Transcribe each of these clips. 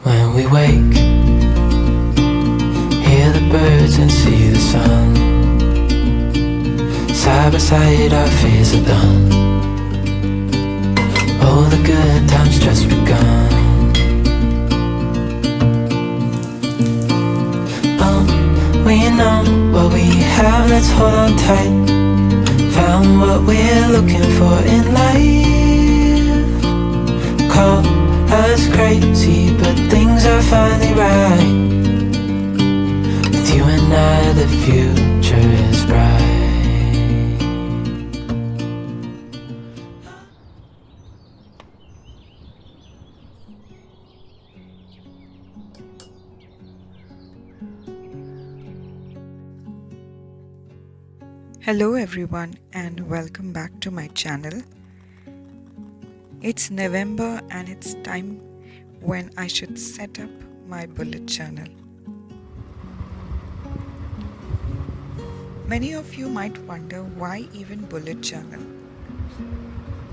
When we wake, hear the birds and see the sun. Side by side our fears are done. All the good times just begun. We know what we have, let's hold on tight. Found what we're looking for in life. Call us crazy, but things are finally right. With you and I, the future is bright. Hello everyone and welcome back to my channel. It's November and it's time when I should set up my bullet journal. Many of you might wonder why even bullet journal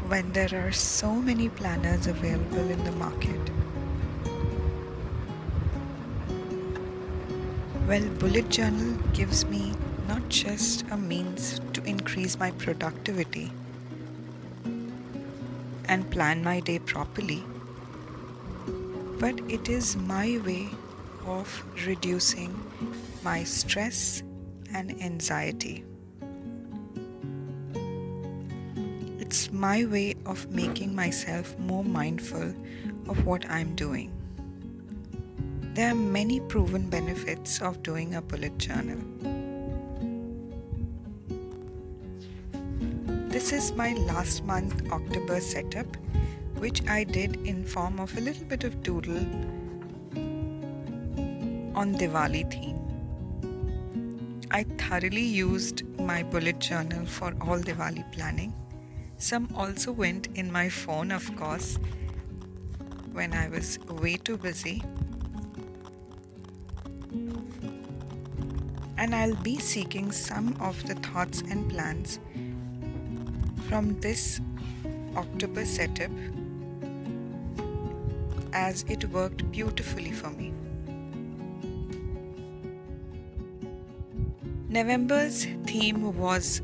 when there are so many planners available in the market. Well, bullet journal gives me not just a means to increase my productivity and plan my day properly, but it is my way of reducing my stress and anxiety. It's my way of making myself more mindful of what I'm doing. There are many proven benefits of doing a bullet journal. This is my last month October setup, which I did in form of a little bit of doodle on Diwali theme. I thoroughly used my bullet journal for all Diwali planning. Some also went in my phone, of course, when I was way too busy. And I'll be seeking some of the thoughts and plans from this October setup, as it worked beautifully for me. November's theme was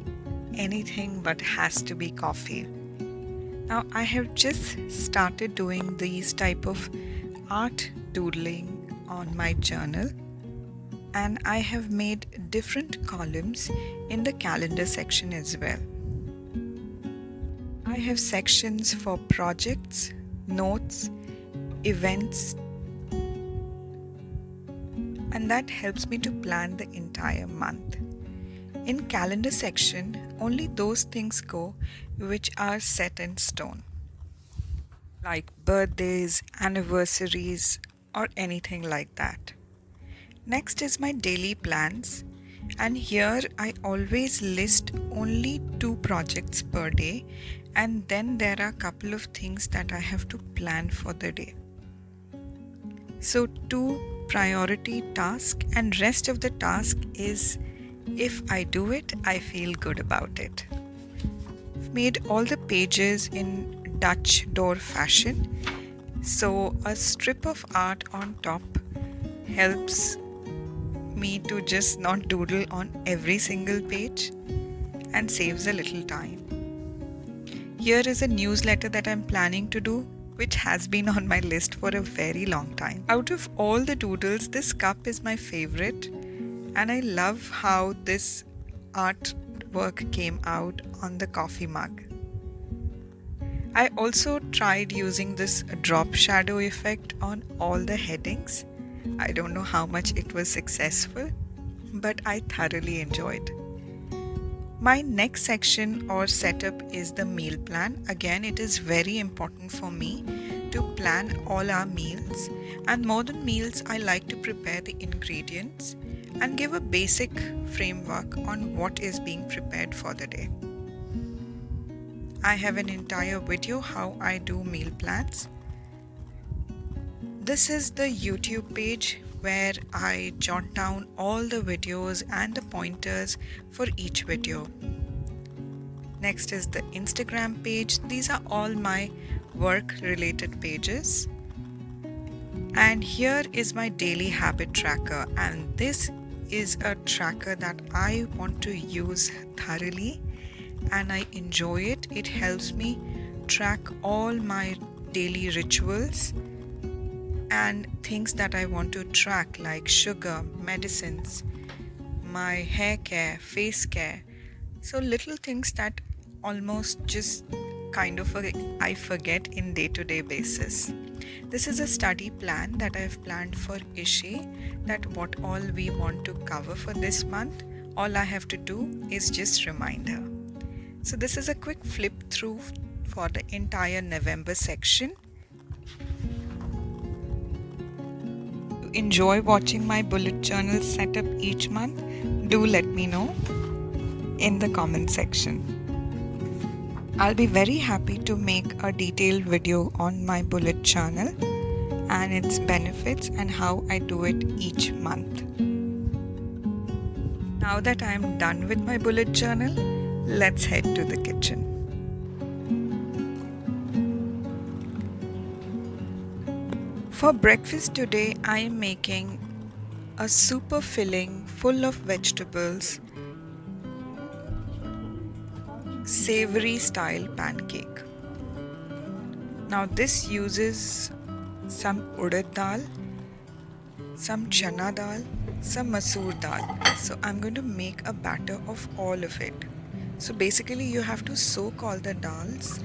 anything but has to be coffee. Now I have just started doing these type of art doodling on my journal, and I have made different columns in the calendar section as well. I have sections for projects, notes, events, and that helps me to plan the entire month. In calendar section, only those things go which are set in stone, like birthdays, anniversaries, or anything like that. Next is my daily plans, and here I always list only 2 projects per day, and then there are a couple of things that I have to plan for the day. So 2 priority tasks, and rest of the task is if I do it, I feel good about it. I've made all the pages in Dutch door fashion, so a strip of art on top helps me to just not doodle on every single page and saves a little time. Here is a newsletter that I'm planning to do, which has been on my list for a very long time. Out of all the doodles, this cup is my favorite, and I love how this artwork came out on the coffee mug. I also tried using this drop shadow effect on all the headings. I don't know how much it was successful, but I thoroughly enjoyed. My next section or setup is the meal plan. Again, it is very important for me to plan all our meals, and more than meals, I like to prepare the ingredients and give a basic framework on what is being prepared for the day. I have an entire video how I do meal plans. This is the YouTube page where I jot down all the videos and the pointers for each video. Next is the Instagram page. These are all my work related pages. And here is my daily habit tracker, and this is a tracker that I want to use thoroughly and I enjoy it. It helps me track all my daily rituals and things that I want to track, like sugar, medicines, my hair care, face care. So little things that almost just kind of I forget in day-to-day basis. This is a study plan that I've planned for Ishi, that what all we want to cover for this month. All I have to do is just remind her. So this is a quick flip through for the entire November section. To enjoy watching my bullet journal setup each month, do let me know in the comment section. I'll be very happy to make a detailed video on my bullet journal and its benefits and how I do it each month. Now that I'm done with my bullet journal, let's head to the kitchen. For breakfast today, I am making a super filling, full of vegetables, savory style pancake. Now this uses some urad dal, some Channa Dal, some Masoor Dal. So I'm going to make a batter of all of it. So basically you have to soak all the dals,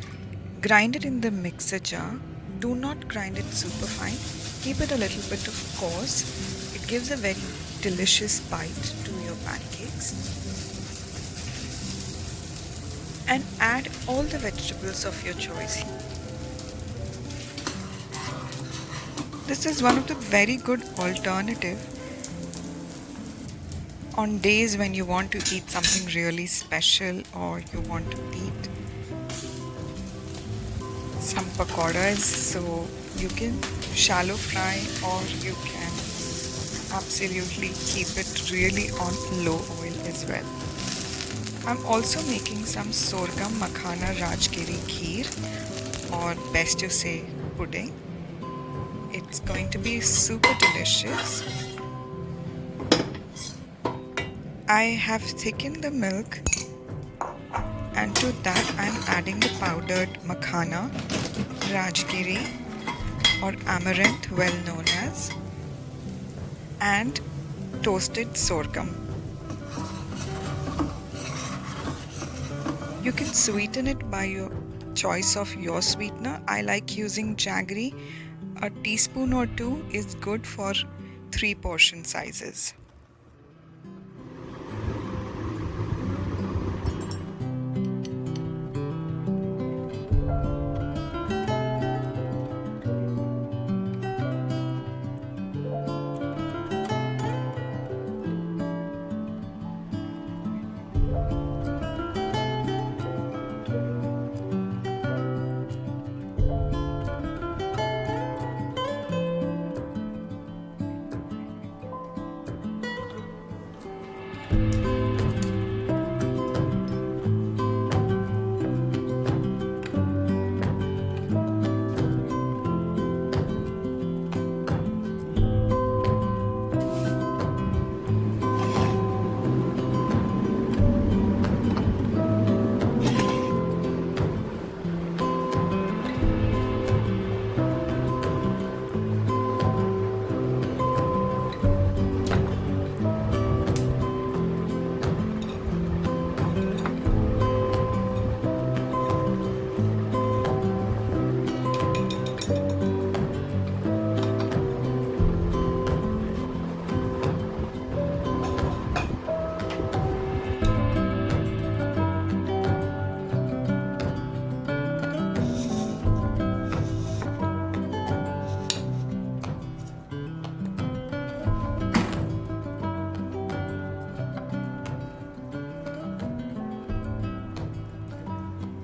grind it in the mixer jar. Do not grind it super fine. Keep it a little bit of coarse. It gives a very delicious bite to your pancakes. And add all the vegetables of your choice. This is one of the very good alternative on days when you want to eat something really special or you want to eat some pakoras. So you can shallow fry or you can absolutely keep it really on low oil as well. I'm also making some sorghum makhana rajgiri kheer, or best to say pudding. It's going to be super delicious. I have thickened the milk, and to that I'm adding the powdered makhana, rajgiri or amaranth well known as, and toasted sorghum. You can sweeten it by your choice of your sweetener. I like using jaggery. A teaspoon or two is good for 3 portion sizes.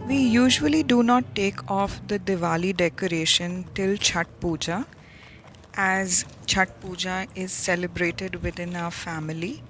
We usually do not take off the Diwali decoration till Chhath Pooja, as Chhath Pooja is celebrated within our family.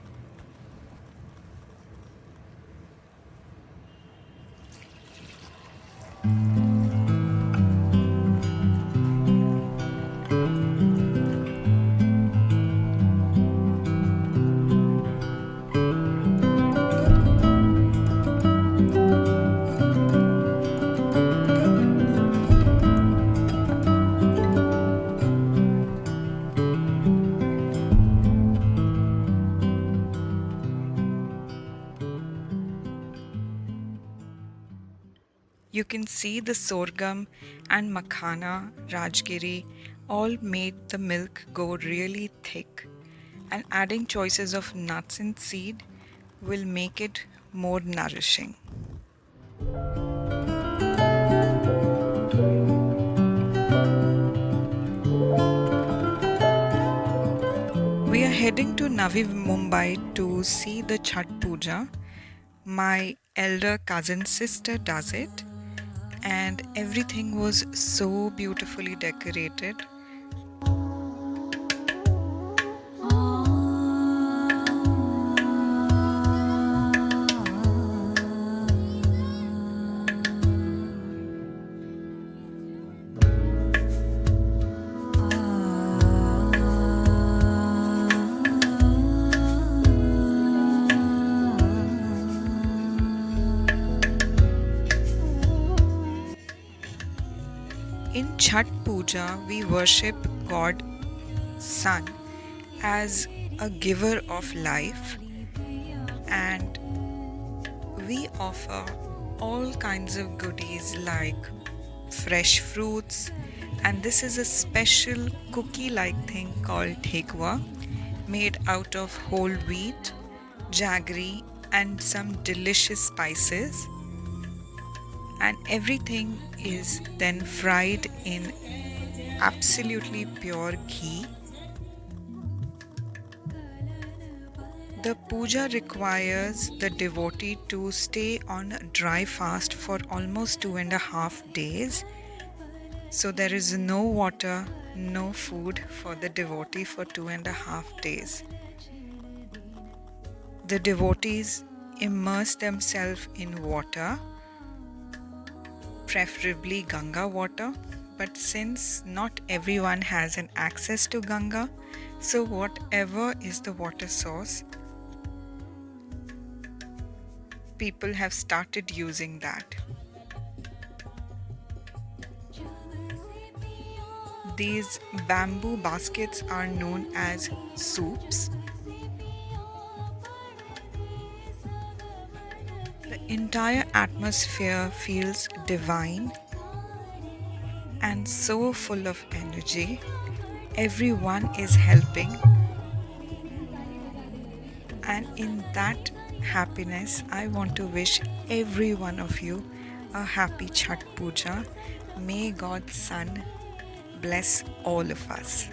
You can see the sorghum and makhana, rajgiri all made the milk go really thick, and adding choices of nuts and seed will make it more nourishing. We are heading to Navi Mumbai to see the Chhath Pooja. My elder cousin's sister does it, and everything was so beautifully decorated. In Chhath Puja, we worship God Sun as a giver of life, and we offer all kinds of goodies like fresh fruits, and this is a special cookie like thing called thekwa made out of whole wheat, jaggery, and some delicious spices, and everything is then fried in absolutely pure ghee. The puja requires the devotee to stay on dry fast for almost 2.5 days. So there is no water, no food for the devotee for 2.5 days. The devotees immerse themselves in water, preferably Ganga water, but since not everyone has an access to Ganga, so whatever is the water source, people have started using that. These bamboo baskets are known as soups. The entire atmosphere feels divine and so full of energy. Everyone is helping, and in that happiness, I want to wish every one of you a happy Chhath Puja. May God's Son bless all of us.